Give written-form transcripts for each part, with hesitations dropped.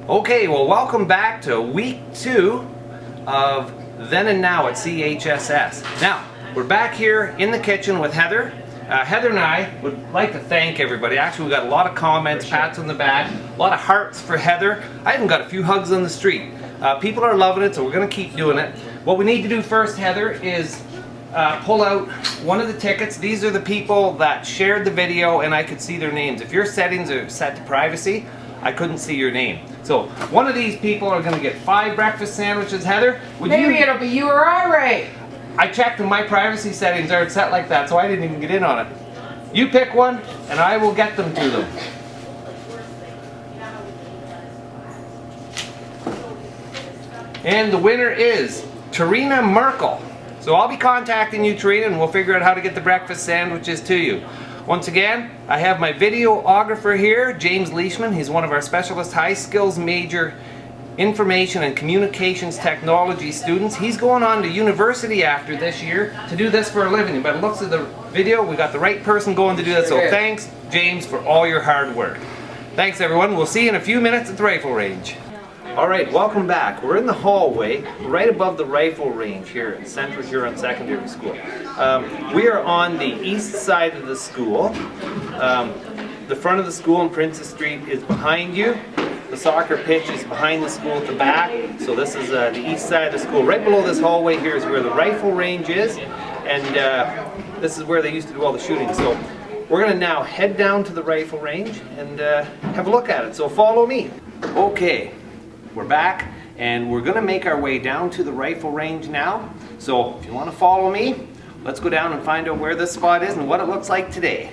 Okay, well, welcome back to week 2 of Then and Now at CHSS. Now, we're back here in the kitchen with Heather. Heather and I would like to thank everybody. Actually, we got a lot of comments, pats on the back, a lot of hearts for Heather. I even got a few hugs on the street. People are loving it, so we're going to keep doing it. What we need to do first, Heather, is pull out one of the tickets. These are the people that shared the video and I could see their names. If your settings are set to privacy, I couldn't see your name. So one of these people are going to get 5 breakfast sandwiches. Heather, Maybe it'll be you or I, Ray. I checked and my privacy settings aren't set like that, so I didn't even get in on it. You pick one and I will get them to them. And the winner is Tarina Merkel. So I'll be contacting you, Tarina, and we'll figure out how to get the breakfast sandwiches to you. Once again, I have my videographer here, James Leishman. He's one of our specialist high skills major information and communications technology students. He's going on to university after this year to do this for a living. By the looks of the video, we got the right person going to do that. So thanks, James, for all your hard work. Thanks, everyone. We'll see you in a few minutes at the rifle range. Alright, welcome back. We're in the hallway right above the rifle range here at Central Huron Secondary School. We are on the east side of the school. The front of the school on Princess Street is behind you. The soccer pitch is behind the school at the back. So this is the east side of the school. Right below this hallway here is where the rifle range is. And this is where they used to do all the shooting. So we're going to now head down to the rifle range and have a look at it. So follow me. Okay. We're back and we're going to make our way down to the rifle range now. So if you want to follow me, let's go down and find out where this spot is and what it looks like today.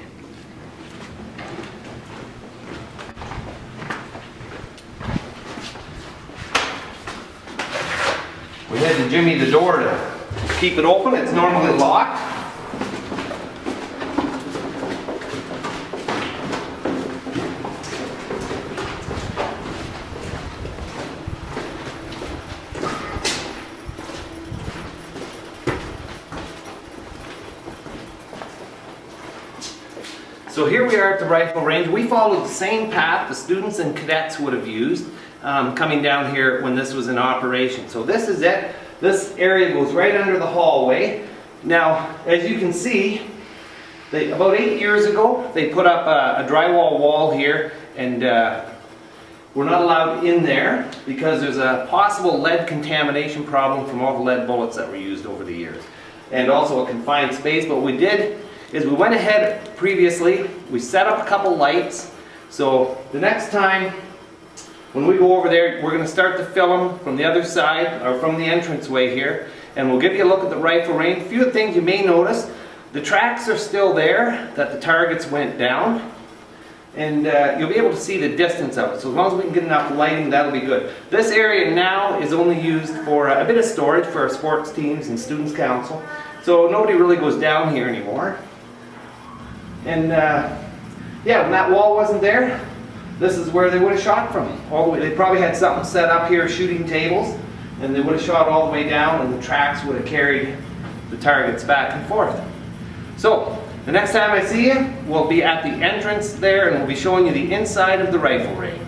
We had to jimmy the door to keep it open. It's normally locked. So here we are at the rifle range. We followed the same path the students and cadets would have used coming down here when this was in operation. So this is it. This area goes right under the hallway. Now, as you can see, about 8 years ago, they put up a drywall wall here, and we're not allowed in there because there's a possible lead contamination problem from all the lead bullets that were used over the years. And also a confined space, but what we did is we went ahead previously, we set up a couple lights, so the next time when we go over there, we're going to start to film from the other side, or from the entranceway here, and we'll give you a look at the rifle range. A few things you may notice, the tracks are still there that the targets went down, and you'll be able to see the distance of it, so as long as we can get enough lighting, that'll be good. This area now is only used for a bit of storage for our sports teams and students council, so nobody really goes down here anymore. And yeah, when that wall wasn't there, this is where they would have shot from. All the way, they probably had something set up here, shooting tables, and they would have shot all the way down, and the tracks would have carried the targets back and forth. So the next time I see you, we'll be at the entrance there, and we'll be showing you the inside of the rifle range.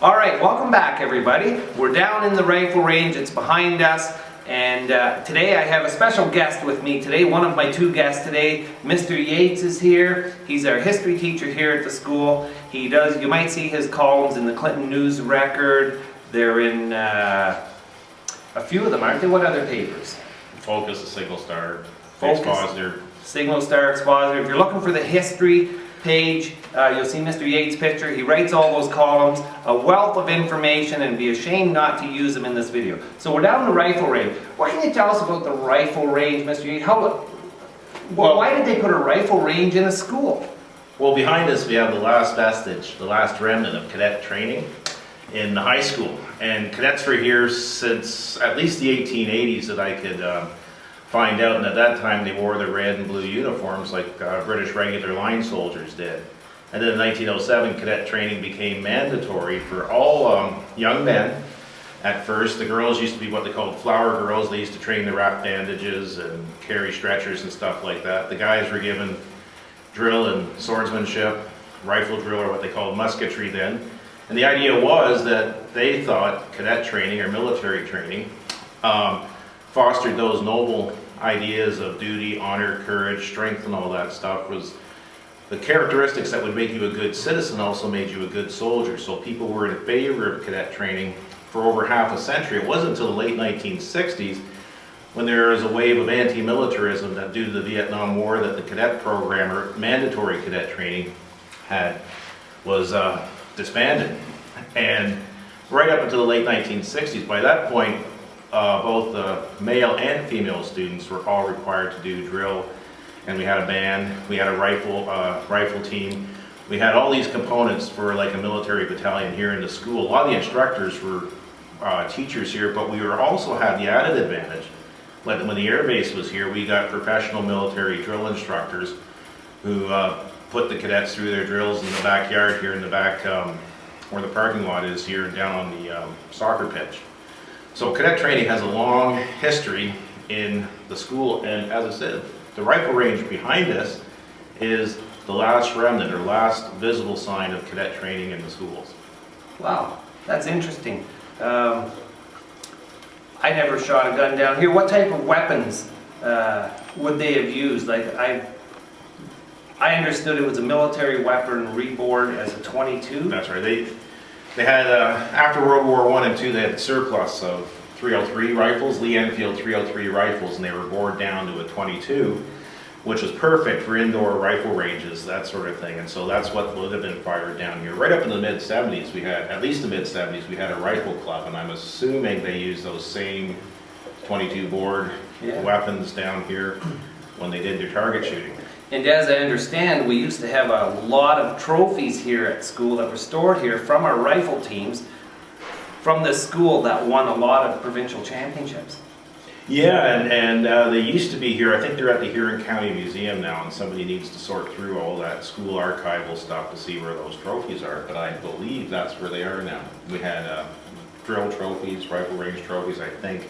Alright, welcome back everybody. We're down in the rifle range, it's behind us, and today I have a special guest with me today. One of my 2 guests today, Mr. Yates is here. He's our history teacher here at the school. He does, you might see his columns in the Clinton News Record. They're in a few of them, aren't they? What other papers? Focus, the Signal Star, Expositor. Signal Star, Expositor. If you're looking for the history page, you'll see Mr. Yates' picture. He writes all those columns, a wealth of information, and be ashamed not to use them in this video. So we're down in the rifle range. What can you tell us about the rifle range, Mr. Yates? Why did they put a rifle range in a school? Well, behind us we have the last vestige, the last remnant of cadet training in the high school. And cadets were here since at least the 1880s that I could find out, and at that time they wore the red and blue uniforms like British regular line soldiers did. And then in 1907, cadet training became mandatory for all young men. At first, the girls used to be what they called flower girls. They used to train to wrap bandages and carry stretchers and stuff like that. The guys were given drill and swordsmanship, rifle drill, or what they called musketry then. And the idea was that they thought cadet training or military training fostered those noble ideas of duty, honor, courage, strength, and all that stuff. Was the characteristics that would make you a good citizen also made you a good soldier. So people were in favor of cadet training for over half a century. It wasn't until the late 1960s when there was a wave of anti-militarism that due to the Vietnam War that the cadet program or mandatory cadet training was disbanded. And right up until the late 1960s, by that point, both the male and female students were all required to do drill, and we had a band, we had a rifle team, we had all these components for like a military battalion here in the school. A lot of the instructors were teachers here, but we also had the added advantage. Like when the air base was here, we got professional military drill instructors who put the cadets through their drills in the backyard here in the back where the parking lot is here down on the soccer pitch. So cadet training has a long history in the school, and as I said, the rifle range behind us is the last remnant or last visible sign of cadet training in the schools. Wow, that's interesting. I never shot a gun down here. What type of weapons would they have used? Like I understood it was a military weapon reboard as a .22. That's right. They had after World War I and II, they had surplus of 303 rifles, Lee Enfield 303 rifles, and they were bored down to a .22, which was perfect for indoor rifle ranges, that sort of thing. And so that's what would have been fired down here. Right up in the mid-70s, we had, at least the mid-70s, we had a rifle club, and I'm assuming they used those same .22 bored weapons down here when they did their target shooting. And as I understand, we used to have a lot of trophies here at school that were stored here from our rifle teams from this school that won a lot of provincial championships. Yeah, and they used to be here. I think they're at the Huron County Museum now, and somebody needs to sort through all that school archival stuff to see where those trophies are, but I believe that's where they are now. We had drill trophies, rifle range trophies, I think,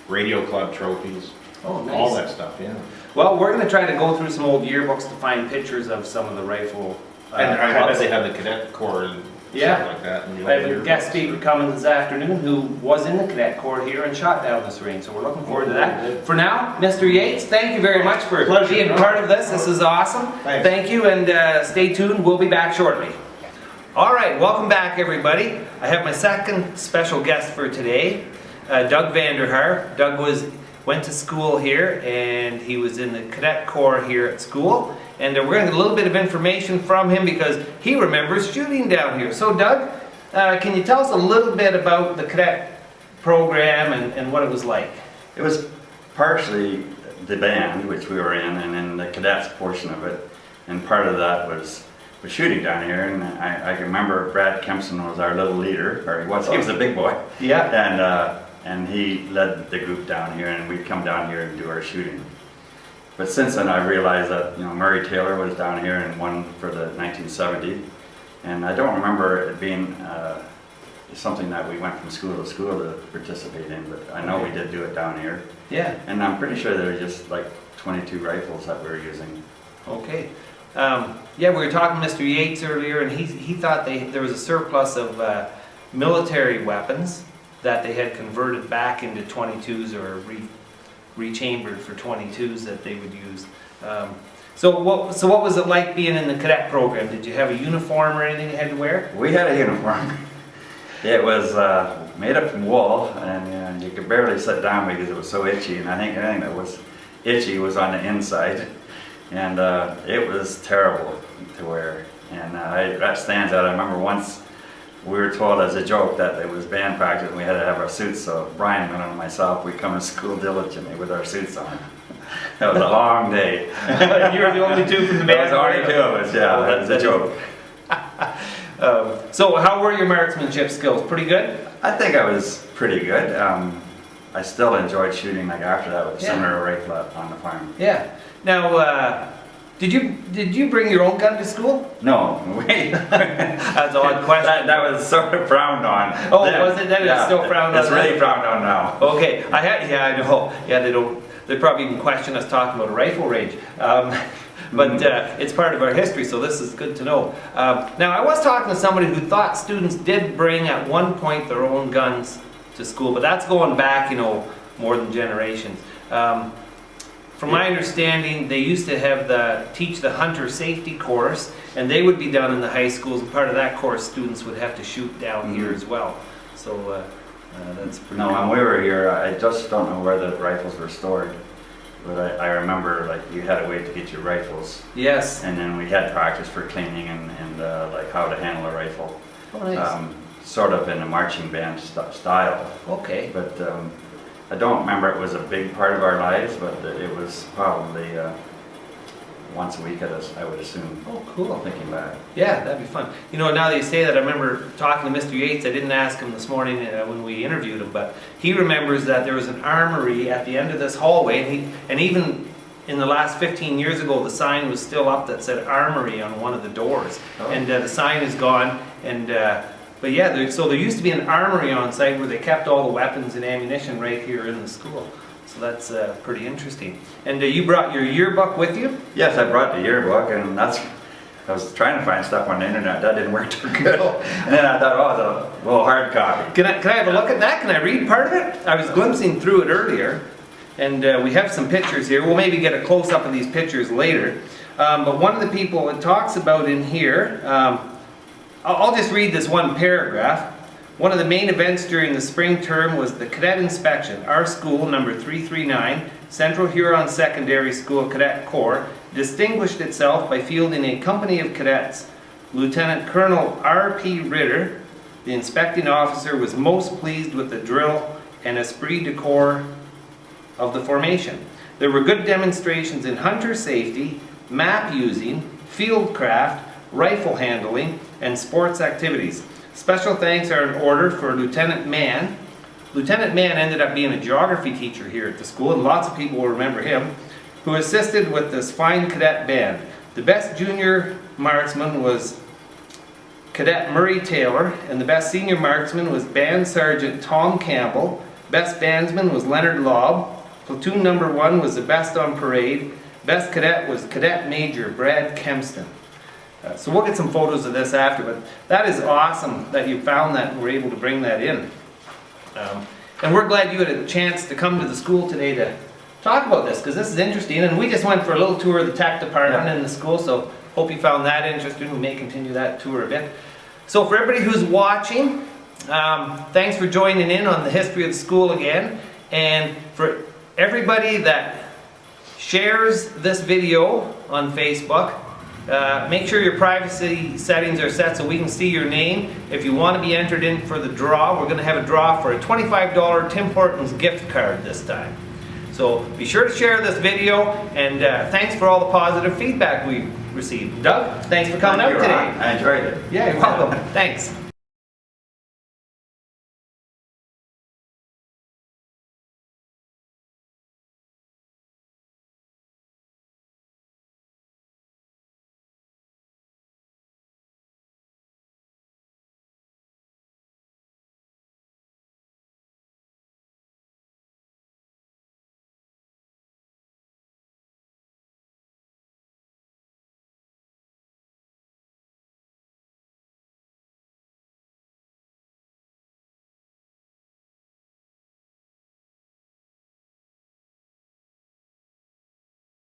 radio club trophies. Oh, nice. All that stuff, yeah. Well, we're going to try to go through some old yearbooks to find pictures of some of the rifle And I bet clubs. they have the cadet corps and Yeah. stuff like that. In the I have old a yearbooks. guest speaker coming this afternoon who was in the cadet corps here and shot down this range, so we're looking forward to that. For now, Mr. Yates, thank you very much for being part of this. This is awesome. Thanks. Thank you, and stay tuned. We'll be back shortly. All right, welcome back, everybody. I have my second special guest for today, Doug Vanderhaar. Doug went to school here, and he was in the cadet corps here at school. And we're going to get a little bit of information from him because he remembers shooting down here. So Doug, can you tell us a little bit about the cadet program and what it was like? It was partially the band, which we were in, and then the cadets portion of it. And part of that was shooting down here. And I can remember Brad Kempson was our little leader, or he was a big boy. Yeah. And he led the group down here, and we'd come down here and do our shooting. But since then, I realized that Murray Taylor was down here and won for the 1970, and I don't remember it being something that we went from school to participate in. But I know we did do it down here. Yeah. And I'm pretty sure there were just like 22 rifles that we were using. Okay. Yeah, we were talking to Mr. Yates earlier, and he thought there was a surplus of military weapons that they had converted back into 22s or rechambered for 22s that they would use. So what was it like being in the cadet program? Did you have a uniform or anything you had to wear? We had a uniform. It was made up from wool, and you could barely sit down because it was so itchy. And I think anything that was itchy was on the inside, and it was terrible to wear. And that stands out. I remember once we were told as a joke that it was band practice and we had to have our suits. So Brian and myself, we come to school diligently with our suits on. That was a long day. You were the only two from the band. There was only two of us. Yeah, that was a joke. So how were your marksmanship skills? Pretty good? I think I was pretty good. I still enjoyed shooting like after that with a Yeah. similar rifle on the farm. Yeah. Now, did you bring your own gun to school? No, wait. That's an odd question. That was sort of frowned on. Oh, then. was it? That is still frowned on It's then? really frowned on now. Okay, yeah, I know. Yeah, they don't. They probably even question us talking about a rifle range. But it's part of our history, so this is good to know. Now, I was talking to somebody who thought students did bring at one point their own guns to school, but that's going back, you know, more than generations. From my understanding, they used to have teach the hunter safety course, and they would be done in the high schools, and part of that course, students would have to shoot down here as well. So that's pretty No, cool. when we were here, I just don't know where the rifles were stored. But I remember, like, you had a way to get your rifles. Yes. And then we had practice for cleaning and like how to handle a rifle. Oh, nice. Sort of in a marching band style. Okay. But I don't remember it was a big part of our lives, but it was probably once a week, I would assume. Oh, cool. Thinking back. Yeah, that'd be fun. You know, now that you say that, I remember talking to Mr. Yates. I didn't ask him this morning when we interviewed him, but he remembers that there was an armory at the end of this hallway, and even in the last 15 years ago, the sign was still up that said armory on one of the doors. Oh. And the sign is gone, and but yeah, so there used to be an armory on site where they kept all the weapons and ammunition right here in the school. So that's pretty interesting. And you brought your yearbook with you? Yes, I brought the yearbook, and I was trying to find stuff on the internet. That didn't work too good. And then I thought, oh, it's a little hard copy. Can I have a look at that? Can I read part of it? I was glimpsing through it earlier, and we have some pictures here. We'll maybe get a close-up of these pictures later. But one of the people it talks about in here, I'll just read this one paragraph. One of the main events during the spring term was the cadet inspection. Our school, number 339, Central Huron Secondary School Cadet Corps, distinguished itself by fielding a company of cadets. Lieutenant Colonel R.P. Ritter, the inspecting officer, was most pleased with the drill and esprit de corps of the formation. There were good demonstrations in hunter safety, map using, fieldcraft, rifle handling, and sports activities. Special thanks are in order for Lieutenant Mann. Lieutenant Mann ended up being a geography teacher here at the school, and lots of people will remember him, who assisted with this fine cadet band. The best junior marksman was Cadet Murray Taylor, and the best senior marksman was Band Sergeant Tom Campbell. Best bandsman was Leonard Lobb. Platoon number 1 was the best on parade. Best cadet was Cadet Major Brad Kempston. So we'll get some photos of this after, but that is awesome that you found that and were able to bring that in. And we're glad you had a chance to come to the school today to talk about this, because this is interesting, and we just went for a little tour of the tech department in the school, so hope you found that interesting. We may continue that tour a bit. So for everybody who's watching, thanks for joining in on the history of the school again, and for everybody that shares this video on Facebook, make sure your privacy settings are set so we can see your name. If you want to be entered in for the draw, we're going to have a draw for a $25 Tim Hortons gift card this time. So be sure to share this video, and thanks for all the positive feedback we've received. Doug, thanks for coming out today. I enjoyed it. Yeah, you're welcome. Thanks.